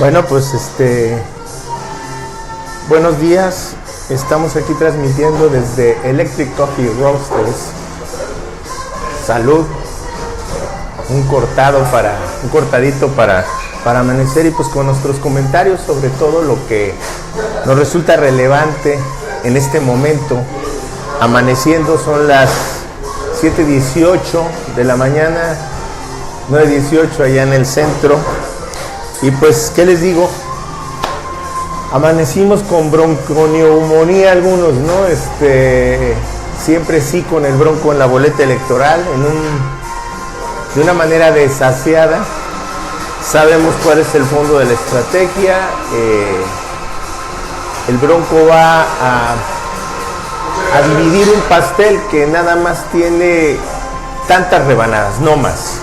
Bueno, pues buenos días. Estamos aquí transmitiendo desde Electric Coffee Roasters. Salud. Un cortadito para amanecer, y pues con nuestros comentarios sobre todo lo que nos resulta relevante en este momento. Amaneciendo, son las 7:18 de la mañana, 9:18 allá en el centro. Y pues, ¿qué les digo? Amanecimos con bronconeumonía algunos, ¿no? Siempre sí con el bronco en la boleta electoral, de una manera desasiada. Sabemos cuál es el fondo de la estrategia. El bronco va a dividir un pastel que nada más tiene tantas rebanadas, no más.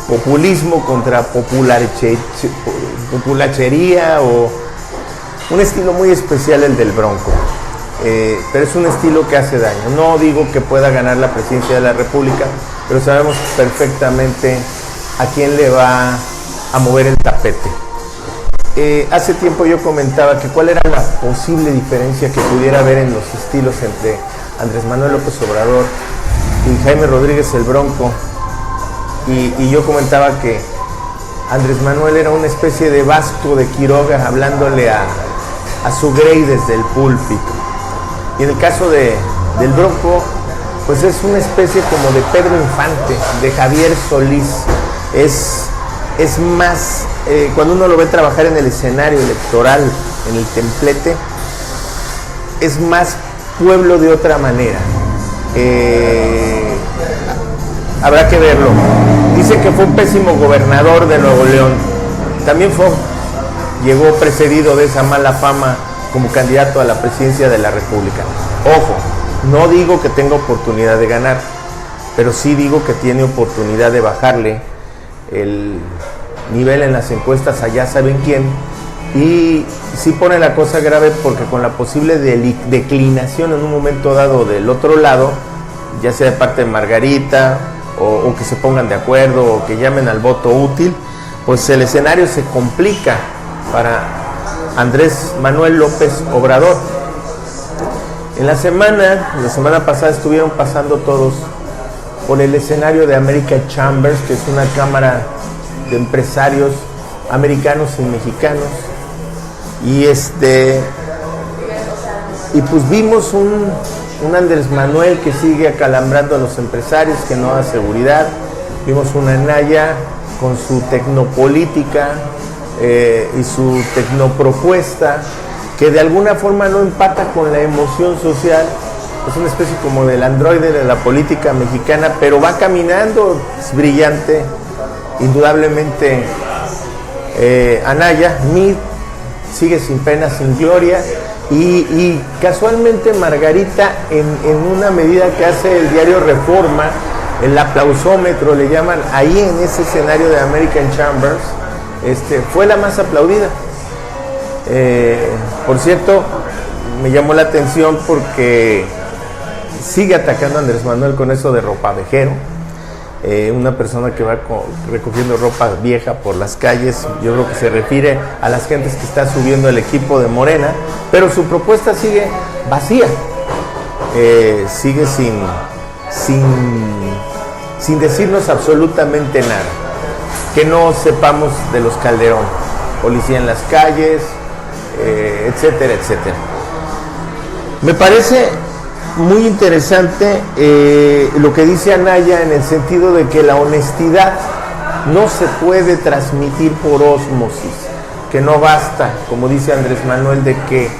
Populismo contra populachería, o un estilo muy especial el del bronco, pero es un estilo que hace daño. No digo que pueda ganar la presidencia de la República, pero sabemos perfectamente a quién le va a mover el tapete. Hace tiempo yo comentaba que cuál era la posible diferencia que pudiera haber en los estilos entre Andrés Manuel López Obrador y Jaime Rodríguez el Bronco. Y yo comentaba que Andrés Manuel era una especie de Vasco de Quiroga hablándole a su Grey desde el púlpito. Y en el caso del Bronco, pues es una especie como de Pedro Infante, de Javier Solís. Es más, cuando uno lo ve trabajar en el escenario electoral, en el templete, es más pueblo de otra manera. Habrá que verlo. Dice que fue un pésimo gobernador de Nuevo León. También llegó precedido de esa mala fama como candidato a la presidencia de la República. Ojo, no digo que tenga oportunidad de ganar, pero sí digo que tiene oportunidad de bajarle el nivel en las encuestas allá saben quién. Y sí pone la cosa grave, porque con la posible declinación en un momento dado del otro lado, ya sea de parte de Margarita, o que se pongan de acuerdo, o que llamen al voto útil, pues el escenario se complica para Andrés Manuel López Obrador. En la semana pasada estuvieron pasando todos por el escenario de American Chambers, que es una cámara de empresarios americanos y mexicanos, y pues vimos un Andrés Manuel que sigue acalambrando a los empresarios, que no da seguridad. Vimos una Anaya con su tecnopolítica y su tecnopropuesta, que de alguna forma no empata con la emoción social. Es una especie como del androide de la política mexicana, pero va caminando, es brillante, indudablemente. Anaya, Mid, sigue sin pena, sin gloria. Y casualmente Margarita, en una medida que hace el diario Reforma, el aplausómetro le llaman, ahí en ese escenario de American Chambers, fue la más aplaudida. Por cierto, me llamó la atención porque sigue atacando a Andrés Manuel con eso de ropavejero. Una persona que va recogiendo ropa vieja por las calles. Yo creo que se refiere a las gentes que está subiendo el equipo de Morena, pero su propuesta sigue vacía, sigue sin decirnos absolutamente nada, que no sepamos de los Calderón, policía en las calles, etcétera, etcétera. Me parece muy interesante lo que dice Anaya, en el sentido de que la honestidad no se puede transmitir por ósmosis, que no basta, como dice Andrés Manuel, de que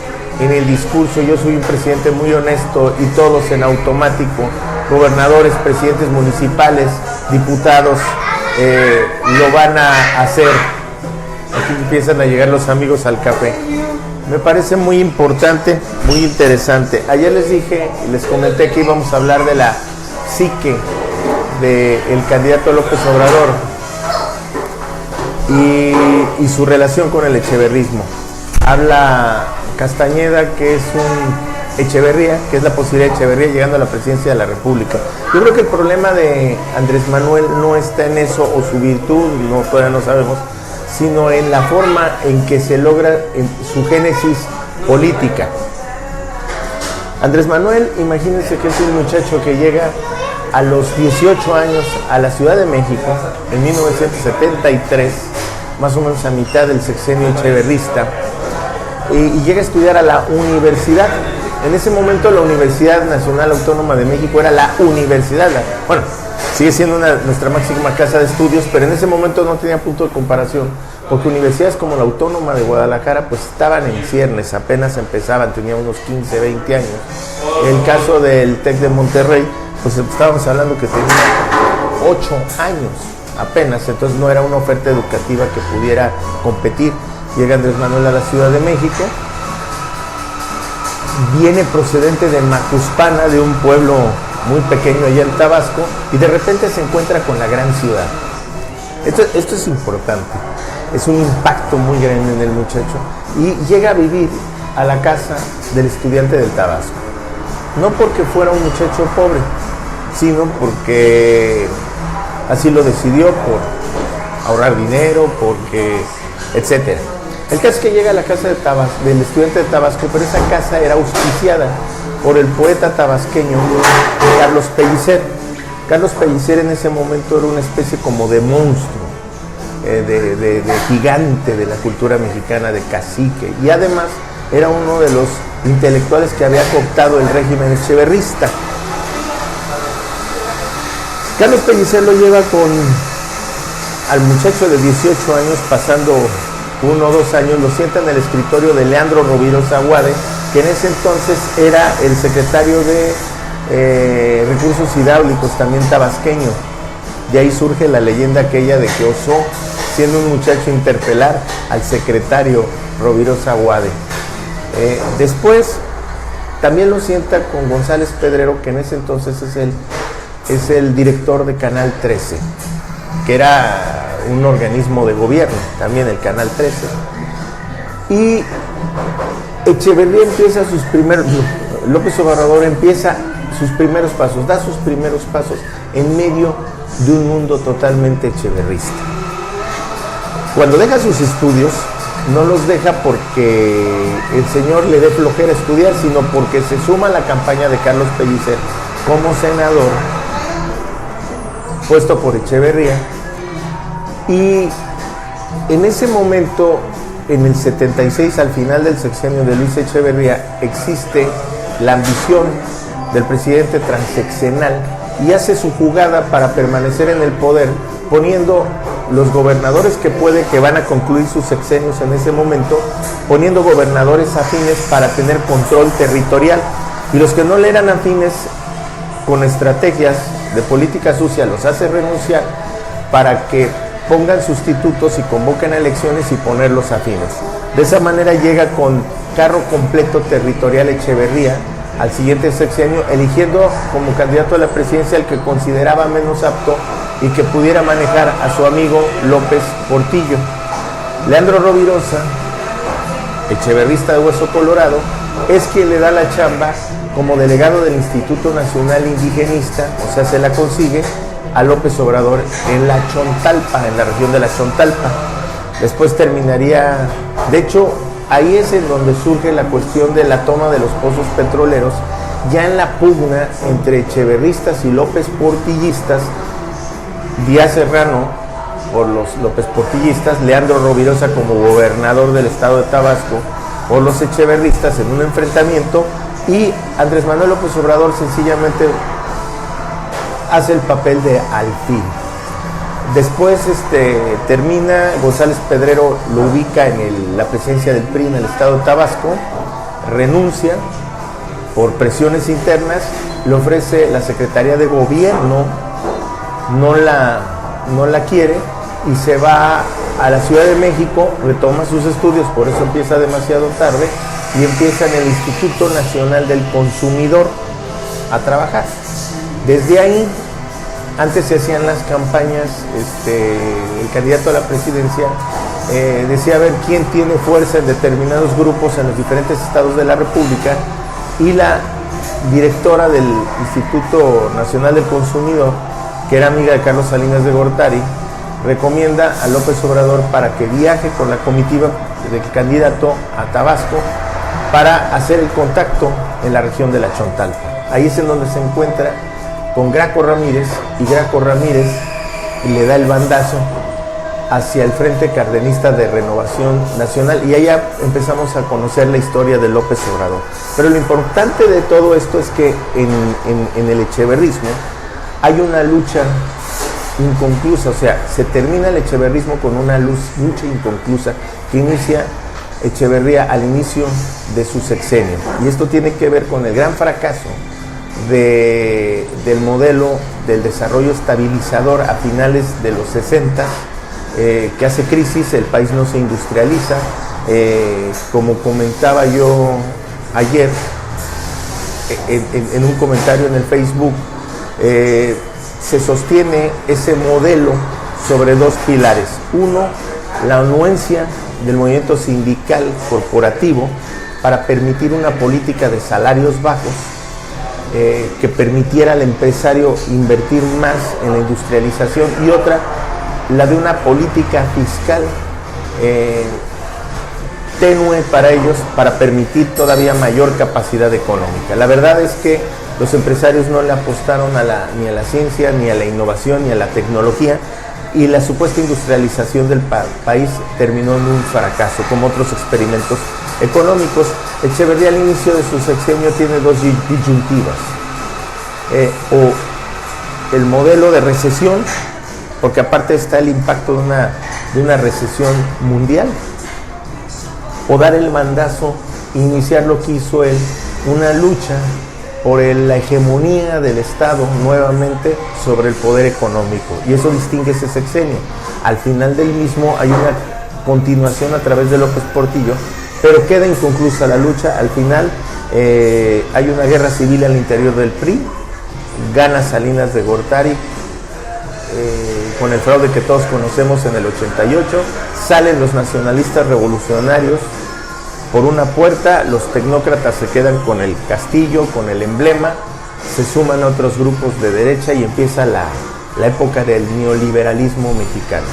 en el discurso yo soy un presidente muy honesto y todos en automático, gobernadores, presidentes municipales, diputados, lo van a hacer. Aquí empiezan a llegar los amigos al café. Me parece muy importante, muy interesante. Ayer les dije y les comenté que íbamos a hablar de la psique del candidato López Obrador y su relación con el echeverrismo. Habla Castañeda que es un Echeverría, que es la posibilidad de Echeverría llegando a la presidencia de la República. Yo creo que el problema de Andrés Manuel no está en eso, o su virtud, todavía no sabemos, sino en la forma en que se logra su génesis política. Andrés Manuel, imagínense que es un muchacho que llega a los 18 años a la Ciudad de México en 1973, más o menos a mitad del sexenio echeverrista, y llega a estudiar a la universidad. En ese momento la Universidad Nacional Autónoma de México era la universidad, bueno, sigue siendo nuestra máxima casa de estudios, pero en ese momento no tenía punto de comparación, porque universidades como la Autónoma de Guadalajara pues estaban en ciernes, apenas empezaban, tenía unos 15, 20 años. El caso del TEC de Monterrey, pues estábamos hablando que tenía 8 años apenas, entonces no era una oferta educativa que pudiera competir. Llega Andrés Manuel a la Ciudad de México, viene procedente de Macuspana, de un pueblo muy pequeño allá en Tabasco, y de repente se encuentra con la gran ciudad. Esto es importante, es un impacto muy grande en el muchacho, y llega a vivir a la casa del estudiante del Tabasco. No porque fuera un muchacho pobre, sino porque así lo decidió, por ahorrar dinero, porque etcétera. El caso es que llega a la casa del estudiante de Tabasco, pero esa casa era auspiciada por el poeta tabasqueño Carlos Pellicer. Carlos Pellicer en ese momento era una especie como de monstruo, de gigante de la cultura mexicana, de cacique, y además era uno de los intelectuales que había cooptado el régimen echeverrista. Carlos Pellicer lo lleva al muchacho de 18 años, pasando 1 o 2 años, lo sienta en el escritorio de Leandro Rovirosa Aguade, que en ese entonces era el secretario de Recursos Hidráulicos, también tabasqueño. De ahí surge la leyenda aquella de que osó, siendo un muchacho, interpelar al secretario Rovirosa Aguade. Después también lo sienta con González Pedrero, que en ese entonces es el director de Canal 13, que era un organismo de gobierno, también el Canal 13. Y Echeverría empieza López Obrador empieza sus primeros pasos, da sus primeros pasos en medio de un mundo totalmente echeverrista. Cuando deja sus estudios, no los deja porque el señor le dé flojera estudiar, sino porque se suma a la campaña de Carlos Pellicer como senador, puesto por Echeverría. Y en ese momento, en el 76, al final del sexenio de Luis Echeverría, existe la ambición del presidente transeccional y hace su jugada para permanecer en el poder, poniendo los gobernadores que van a concluir sus sexenios en ese momento, poniendo gobernadores afines para tener control territorial, y los que no le eran afines, con estrategias de política sucia, los hace renunciar para que pongan sustitutos y convoquen a elecciones y ponerlos afines. De esa manera llega con carro completo territorial Echeverría al siguiente sexenio, eligiendo como candidato a la presidencia al que consideraba menos apto y que pudiera manejar a su amigo López Portillo. Leandro Rovirosa, echeverrista de hueso colorado, es quien le da la chamba como delegado del Instituto Nacional Indigenista, o sea, se la consigue a López Obrador en la Chontalpa, en la región de la Chontalpa. Después terminaría, de hecho, ahí es en donde surge la cuestión de la toma de los pozos petroleros, ya en la pugna entre echeverristas y López Portillistas. Díaz Serrano por los López Portillistas, Leandro Rovirosa como gobernador del estado de Tabasco por los echeverristas en un enfrentamiento, y Andrés Manuel López Obrador sencillamente hace el papel de alfil. Después termina, González Pedrero lo ubica en la presidencia del PRI en el estado de Tabasco, renuncia por presiones internas, le ofrece la Secretaría de Gobierno, no la quiere y se va a la Ciudad de México, retoma sus estudios, por eso empieza demasiado tarde, y empieza en el Instituto Nacional del Consumidor a trabajar. Desde ahí, antes se hacían las campañas, el candidato a la presidencia decía a ver quién tiene fuerza en determinados grupos en los diferentes estados de la República, y la directora del Instituto Nacional del Consumidor, que era amiga de Carlos Salinas de Gortari, recomienda a López Obrador para que viaje con la comitiva del candidato a Tabasco para hacer el contacto en la región de la Chontalpa. Ahí es en donde se encuentra con Graco Ramírez, y Graco Ramírez le da el bandazo hacia el Frente Cardenista de Renovación Nacional, y allá empezamos a conocer la historia de López Obrador. Pero lo importante de todo esto es que en el echeverrismo hay una lucha inconclusa, o sea, se termina el echeverrismo con una lucha inconclusa que inicia Echeverría al inicio de su sexenio, y esto tiene que ver con el gran fracaso del modelo del desarrollo estabilizador a finales de los 60, que hace crisis, el país no se industrializa, como comentaba yo ayer en un comentario en el Facebook, se sostiene ese modelo sobre dos pilares. Uno, la anuencia del movimiento sindical corporativo para permitir una política de salarios bajos que permitiera al empresario invertir más en la industrialización, y otra, la de una política fiscal tenue para ellos, para permitir todavía mayor capacidad económica. La verdad es que los empresarios no le apostaron ni a la ciencia, ni a la innovación, ni a la tecnología, y la supuesta industrialización del país terminó en un fracaso, como otros experimentos económicos. Echeverría al inicio de su sexenio tiene dos disyuntivas, o el modelo de recesión, porque aparte está el impacto de una recesión mundial, o dar el mandazo e iniciar lo que hizo él, una lucha por la hegemonía del Estado nuevamente sobre el poder económico, y eso distingue ese sexenio. Al final del mismo hay una continuación a través de López Portillo, pero queda inconclusa la lucha. Al final hay una guerra civil al interior del PRI, gana Salinas de Gortari con el fraude que todos conocemos en el 88, salen los nacionalistas revolucionarios por una puerta, los tecnócratas se quedan con el castillo, con el emblema, se suman otros grupos de derecha y empieza la época del neoliberalismo mexicano.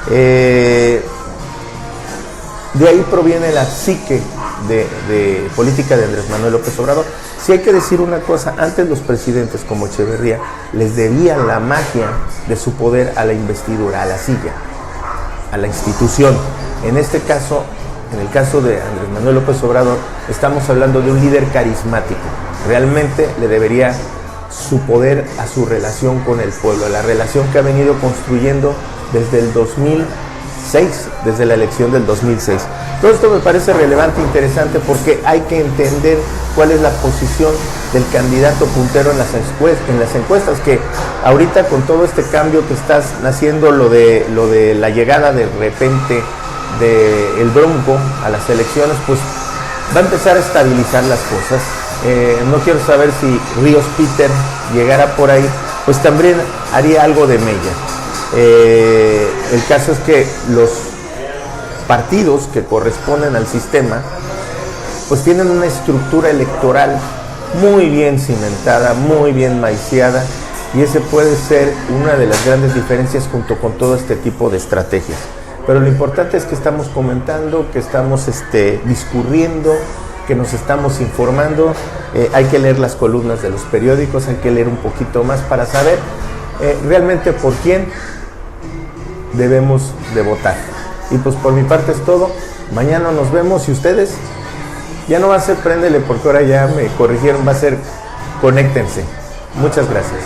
De ahí proviene la psique de política de Andrés Manuel López Obrador. Si hay que decir una cosa, antes los presidentes como Echeverría les debían la magia de su poder a la investidura, a la silla, a la institución. En este caso, en el caso de Andrés Manuel López Obrador, estamos hablando de un líder carismático. Realmente le debería su poder a su relación con el pueblo, a la relación que ha venido construyendo desde el 2006, desde la elección del 2006. Todo esto me parece relevante e interesante porque hay que entender cuál es la posición del candidato puntero en las encuestas, que ahorita con todo este cambio que estás haciendo, lo de la llegada de repente del Bronco a las elecciones, pues va a empezar a estabilizar las cosas. No quiero saber si Ríos Peter llegara por ahí, pues también haría algo de mella. El caso es que los partidos que corresponden al sistema pues tienen una estructura electoral muy bien cimentada, muy bien maiciada, y ese puede ser una de las grandes diferencias junto con todo este tipo de estrategias. Pero lo importante es que estamos comentando, que estamos discurriendo, que nos estamos informando. Hay que leer las columnas de los periódicos, hay que leer un poquito más para saber realmente por quién debemos de votar. Y pues por mi parte es todo. Mañana nos vemos, y ustedes ya no va a ser préndele, porque ahora ya me corrigieron, va a ser conéctense. Muchas gracias.